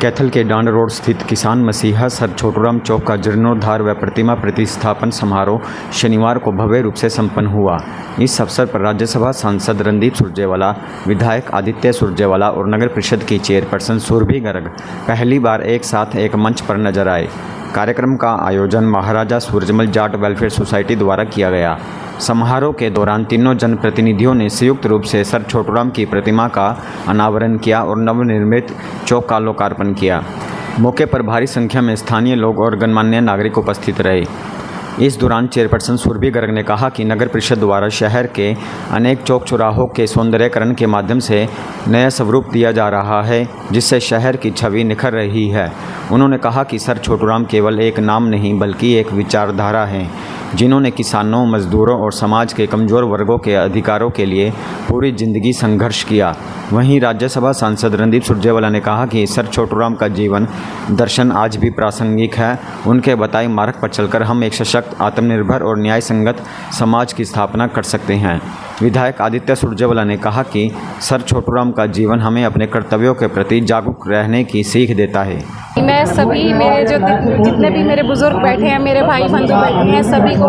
कैथल के डांड रोड स्थित किसान मसीहा सर छोटूराम चौक का जीर्णोद्धार व प्रतिमा प्रतिस्थापन समारोह शनिवार को भव्य रूप से संपन्न हुआ। इस अवसर पर राज्यसभा सांसद रणदीप सुरजेवाला, विधायक आदित्य सुरजेवाला और नगर परिषद की चेयरपर्सन सुरभि गर्ग पहली बार एक साथ एक मंच पर नजर आए। कार्यक्रम का आयोजन महाराजा सूरजमल जाट वेलफेयर सोसाइटी द्वारा किया गया। समारोह के दौरान तीनों जनप्रतिनिधियों ने संयुक्त रूप से सर छोटूराम की प्रतिमा का अनावरण किया और नवनिर्मित चौक का लोकार्पण किया। मौके पर भारी संख्या में स्थानीय लोग और गणमान्य नागरिक उपस्थित रहे। इस दौरान चेयरपर्सन सुरभि गर्ग ने कहा कि नगर परिषद द्वारा शहर के अनेक चौक चौराहों के सौंदर्यीकरण के माध्यम से नया स्वरूप दिया जा रहा है, जिससे शहर की छवि निखर रही है। उन्होंने कहा कि सर छोटूराम केवल एक नाम नहीं बल्कि एक विचारधारा है, जिन्होंने किसानों, मजदूरों और समाज के कमज़ोर वर्गों के अधिकारों के लिए पूरी जिंदगी संघर्ष किया। वहीं राज्यसभा सांसद रणदीप सुरजेवाला ने कहा कि सर छोटूराम का जीवन दर्शन आज भी प्रासंगिक है। उनके बताए मार्ग पर चलकर हम एक सशक्त, आत्मनिर्भर और न्याय संगत समाज की स्थापना कर सकते हैं। विधायक आदित्य सुरजेवाला ने कहा कि सर छोटूराम का जीवन हमें अपने कर्तव्यों के प्रति जागरूक रहने की सीख देता है। मैं सभी मेरे जितने भी मेरे बुजुर्ग बैठे हैं, मेरे भाई बंधु बैठे हैं, सभी को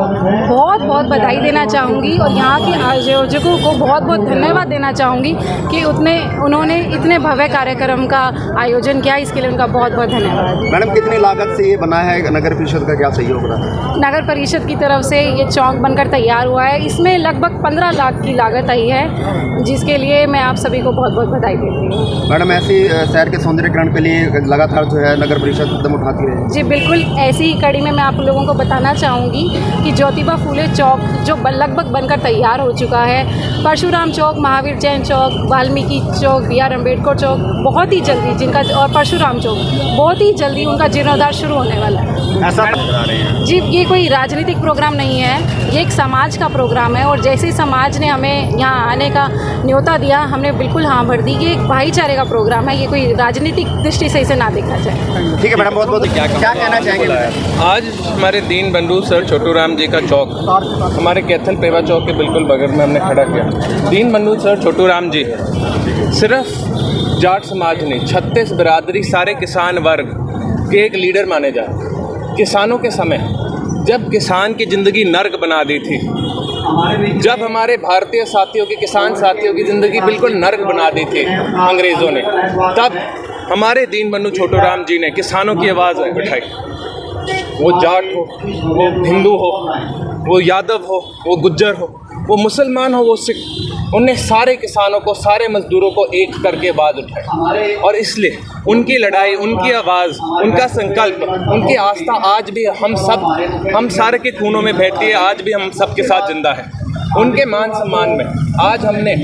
बहुत बहुत बधाई देना चाहूँगी और यहाँ के आयोजकों को बहुत बहुत धन्यवाद देना चाहूँगी कि उन्होंने इतने भव्य कार्यक्रम का आयोजन किया। इसके लिए उनका बहुत बहुत धन्यवाद। मैडम, कितनी लागत से ये बना है? नगर परिषद का क्या सहयोग रहा? नगर परिषद की तरफ से ये चौक बनकर तैयार हुआ है। इसमें लगभग 15 लाख की लागत आई है, जिसके लिए मैं आप सभी को बहुत बहुत बधाई देती हूँ। मैडम, ऐसी शहर के सौंदर्यीकरण के लिए लगातार जो है नगर परिषद कदम उठाती है। जी बिल्कुल, ऐसी ही कड़ी में मैं आप लोगों को बताना चाहूँगी कि ज्योतिबा फूले चौक जो लगभग बनकर तैयार हो चुका है, परशुराम चौक, महावीर जैन चौक, वाल्मीकि चौक, BR अम्बेडकर चौक बहुत ही जल्दी जिनका और परशुराम चौक बहुत ही जल्दी उनका जीर्णोद्धार शुरू होने वाला है। ऐसा जी, ये कोई राजनीतिक प्रोग्राम नहीं है, ये एक समाज का प्रोग्राम है और जैसे समाज ने हमें यहाँ आने का न्योता दिया, हमने बिल्कुल हाँ भर दी। ये एक भाईचारे का प्रोग्राम है, ये कोई राजनीतिक दृष्टि से इसे ना देखा जाए। ठीक है मैडम, बहुत बहुत क्या कहना चाहेंगे? आज हमारे दीन बंधु सर छोटूराम जी का चौक हमारे कैथल पेवा चौक के बिल्कुल बगल में हमने खड़ा किया। दीन बंधु सर छोटूराम जी सिर्फ जाट समाज नहीं, 36 बिरादरी, सारे किसान वर्ग के एक लीडर माने जाते। किसानों के समय जब किसान की ज़िंदगी नर्क बना दी थी, जब हमारे भारतीय साथियों की, किसान साथियों की ज़िंदगी बिल्कुल नर्क बना दी थी अंग्रेज़ों ने, तब हमारे दीन बंधु छोटूराम जी ने किसानों की आवाज़ उठाई। वो जाट हो, वो हिंदू हो, वो यादव हो, वो गुज्जर हो, वो मुसलमान हो, वो सिख, उनने सारे किसानों को, सारे मजदूरों को एक करके आवाज़ उठाई। और इसलिए उनकी लड़ाई, उनकी आवाज़, उनका संकल्प, उनकी आस्था आज भी हम सारे के खूनों में बहती है, आज भी हम सबके साथ जिंदा है। उनके मान सम्मान में आज हमने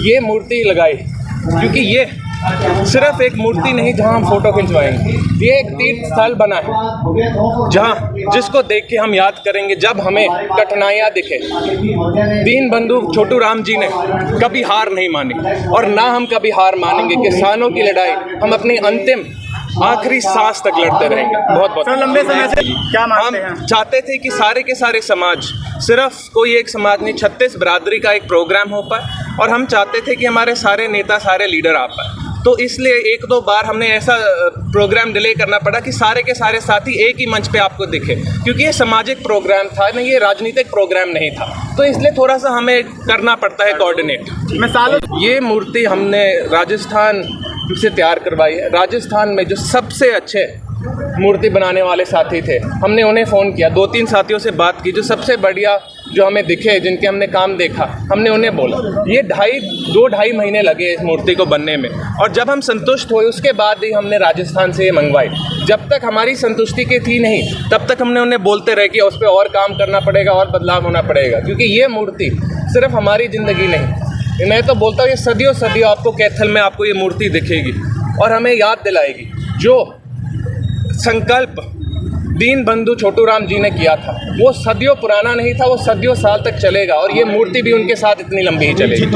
ये मूर्ति लगाई, क्योंकि ये सिर्फ एक मूर्ति नहीं जहां हम फोटो खिंचवाएंगे, ये एक तीर्थ स्थल बना है जहां जिसको देख के हम याद करेंगे जब हमें कठिनाइयां दिखे। दीन बंधु छोटूराम जी ने कभी हार नहीं मानी और ना हम कभी हार मानेंगे। किसानों की लड़ाई हम अपनी अंतिम आखिरी सांस तक लड़ते रहेंगे। बहुत बहुत लंबे समय से क्या मानते हैं? हम चाहते थे कि सारे के सारे समाज, सिर्फ कोई एक समाज नहीं, 36 बिरादरी का एक प्रोग्राम हो पाए और हम चाहते थे कि हमारे सारे नेता, सारे लीडर आ पाए। तो इसलिए 1-2 बार हमने ऐसा प्रोग्राम डिले करना पड़ा कि सारे के सारे साथी एक ही मंच पे आपको दिखे, क्योंकि ये सामाजिक प्रोग्राम था, नहीं ये राजनीतिक प्रोग्राम नहीं था। तो इसलिए थोड़ा सा हमें करना पड़ता है कोऑर्डिनेट। ये मूर्ति हमने राजस्थान से तैयार करवाई है। राजस्थान में जो सबसे अच्छे मूर्ति बनाने वाले साथी थे, हमने उन्हें फ़ोन किया, 2-3 साथियों से बात की, जो सबसे बढ़िया जो हमें दिखे, जिनके हमने काम देखा, हमने उन्हें बोला। ये 2-2.5 महीने लगे इस मूर्ति को बनने में और जब हम संतुष्ट हुए उसके बाद ही हमने राजस्थान से ये मंगवाई। जब तक हमारी संतुष्टि की थी नहीं, तब तक हमने उन्हें बोलते रहे कि उस पर और काम करना पड़ेगा और बदलाव होना पड़ेगा, क्योंकि ये मूर्ति सिर्फ हमारी ज़िंदगी नहीं, मैं तो बोलता हूँ ये सदियों सदियों आपको कैथल में आपको ये मूर्ति दिखेगी और हमें याद दिलाएगी जो संकल्प दीन बंधु छोटूराम जी ने किया था। वो सदियों पुराना नहीं था, वो सदियों साल तक चलेगा और ये मूर्ति भी उनके साथ इतनी लंबी ही चलेगी।